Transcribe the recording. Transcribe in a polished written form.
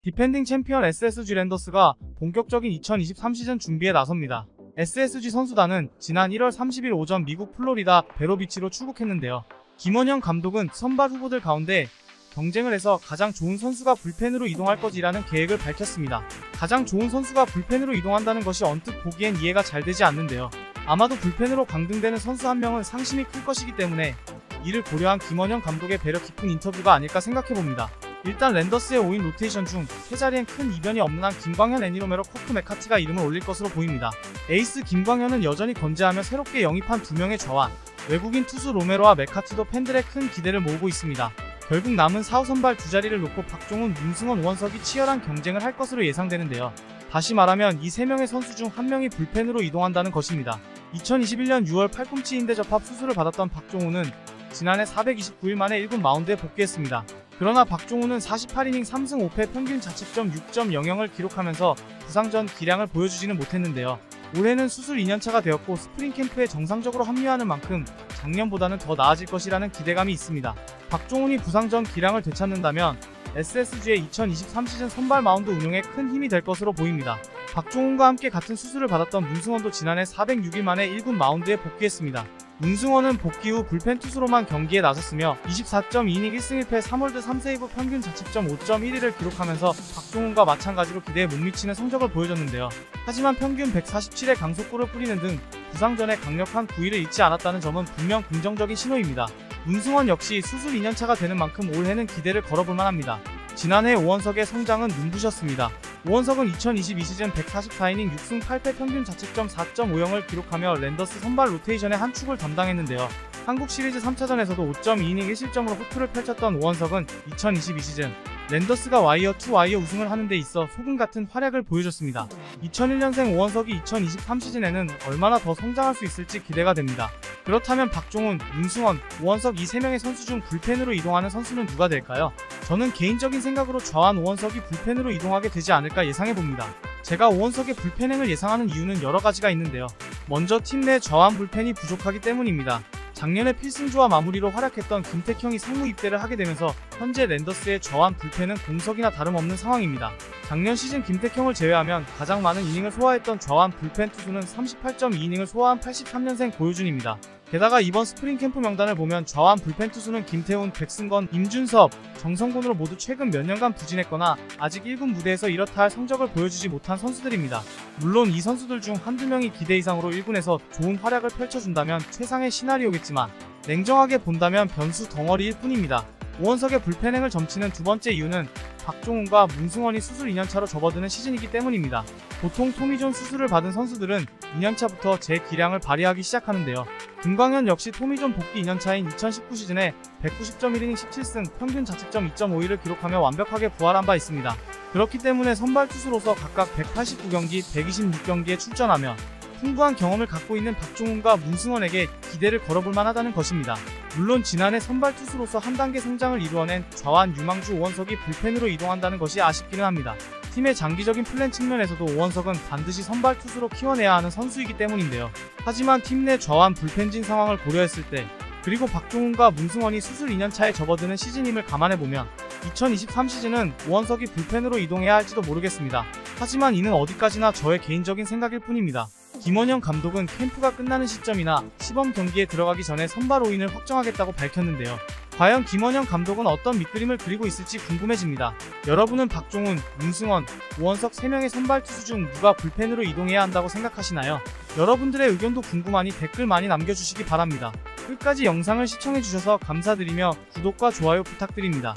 디펜딩 챔피언 SSG 랜더스가 본격적인 2023 시즌 준비에 나섭니다. SSG 선수단은 지난 1월 30일 오전 미국 플로리다 베로비치로 출국했는데요. 김원형 감독은 선발 후보들 가운데 경쟁을 해서 가장 좋은 선수가 불펜으로 이동할 것이라는 계획을 밝혔습니다. 가장 좋은 선수가 불펜으로 이동한다는 것이 언뜻 보기엔 이해가 잘 되지 않는데요. 아마도 불펜으로 강등되는 선수 한 명은 상심이 클 것이기 때문에 이를 고려한 김원형 감독의 배려 깊은 인터뷰가 아닐까 생각해봅니다. 일단 랜더스의 5인 로테이션 중 세 자리엔 큰 이변이 없는 한 김광현, 애니 로메로, 코크 메카티가 이름을 올릴 것으로 보입니다. 에이스 김광현은 여전히 건재하며 새롭게 영입한 2명의 좌완, 외국인 투수 로메로와 메카티도 팬들의 큰 기대를 모으고 있습니다. 결국 남은 4호 선발 두 자리를 놓고 박종훈, 문승원, 오원석이 치열한 경쟁을 할 것으로 예상되는데요. 다시 말하면 이 3명의 선수 중 1명이 불펜으로 이동한다는 것입니다. 2021년 6월 팔꿈치 인대 접합 수술을 받았던 박종훈은 지난해 429일 만에 1군 마운드에 복귀했습니다. 그러나 박종훈은 48이닝 3승 5패 평균 자책점 6.00을 기록하면서 부상 전 기량을 보여주지는 못했는데요. 올해는 수술 2년차가 되었고 스프링 캠프에 정상적으로 합류하는 만큼 작년보다는 더 나아질 것이라는 기대감이 있습니다. 박종훈이 부상 전 기량을 되찾는다면 SSG의 2023 시즌 선발 마운드 운용에 큰 힘이 될 것으로 보입니다. 박종훈과 함께 같은 수술을 받았던 문승원도 지난해 406일 만에 1군 마운드에 복귀했습니다. 문승원은 복귀 후 불펜 투수로만 경기에 나섰으며 24.2이닝 1승 1패 3홀드 3세이브 평균 자책점 5.11을 기록하면서 박종훈과 마찬가지로 기대에 못 미치는 성적을 보여줬는데요. 하지만 평균 147의 강속구를 뿌리는 등 부상 전에 강력한 구위를 잃지 않았다는 점은 분명 긍정적인 신호입니다. 문승원 역시 수술 2년차가 되는 만큼 올해는 기대를 걸어볼만 합니다. 지난해 오원석의 성장은 눈부셨습니다. 오원석은 2022 시즌 144이닝 6승 8패 평균 자책점 4.50을 기록하며 랜더스 선발 로테이션의 한 축을 담당했는데요. 한국 시리즈 3차전에서도 5.2이닝 1실점으로 호투를 펼쳤던 오원석은 2022 시즌 랜더스가 와이어 투 와이어 우승을 하는 데 있어 소금 같은 활약을 보여줬습니다. 2001년생 오원석이 2023 시즌에는 얼마나 더 성장할 수 있을지 기대가 됩니다. 그렇다면 박종훈, 문승원, 오원석 이 3명의 선수 중 불펜으로 이동하는 선수는 누가 될까요? 저는 개인적인 생각으로 좌완 오원석이 불펜으로 이동하게 되지 않을까 예상해봅니다. 제가 오원석의 불펜행을 예상하는 이유는 여러 가지가 있는데요. 먼저 팀 내 좌완 불펜이 부족하기 때문입니다. 작년에 필승조와 마무리로 활약했던 김택형이 상무 입대를 하게 되면서 현재 랜더스의 좌완 불펜은 공석이나 다름없는 상황입니다. 작년 시즌 김택형을 제외하면 가장 많은 이닝을 소화했던 좌완 불펜 투수는 38.2이닝을 소화한 83년생 고효준입니다. 게다가 이번 스프링 캠프 명단을 보면 좌완 불펜 투수는 김태훈, 백승건, 임준섭, 정성곤으로 모두 최근 몇 년간 부진했거나 아직 1군 무대에서 이렇다 할 성적을 보여주지 못한 선수들입니다. 물론 이 선수들 중 한두 명이 기대 이상으로 1군에서 좋은 활약을 펼쳐준다면 최상의 시나리오겠지만 냉정하게 본다면 변수 덩어리일 뿐입니다. 오원석의 불펜행을 점치는 두 번째 이유는 박종훈과 문승원이 수술 2년차로 접어드는 시즌이기 때문입니다. 보통 토미존 수술을 받은 선수들은 2년차부터 제 기량을 발휘하기 시작하는데요. 김광현 역시 토미존 복귀 2년차인 2019 시즌에 190.1이닝 17승, 평균 자책점 2.51을 기록하며 완벽하게 부활한 바 있습니다. 그렇기 때문에 선발 투수로서 각각 189경기, 126경기에 출전하며 풍부한 경험을 갖고 있는 박종훈과 문승원에게 기대를 걸어볼 만하다는 것입니다. 물론 지난해 선발 투수로서 한 단계 성장을 이루어낸 좌완 유망주 오원석이 불펜으로 이동한다는 것이 아쉽기는 합니다. 팀의 장기적인 플랜 측면에서도 오원석은 반드시 선발 투수로 키워내야 하는 선수이기 때문인데요. 하지만 팀 내 좌완 불펜진 상황을 고려했을 때 그리고 박종훈과 문승원이 수술 2년차에 접어드는 시즌임을 감안해보면 2023 시즌은 오원석이 불펜으로 이동해야 할지도 모르겠습니다. 하지만 이는 어디까지나 저의 개인적인 생각일 뿐입니다. 김원형 감독은 캠프가 끝나는 시점이나 시범 경기에 들어가기 전에 선발 5인을 확정하겠다고 밝혔는데요. 과연 김원형 감독은 어떤 밑그림을 그리고 있을지 궁금해집니다. 여러분은 박종훈, 문승원, 오원석 3명의 선발 투수 중 누가 불펜으로 이동해야 한다고 생각하시나요? 여러분들의 의견도 궁금하니 댓글 많이 남겨주시기 바랍니다. 끝까지 영상을 시청해주셔서 감사드리며 구독과 좋아요 부탁드립니다.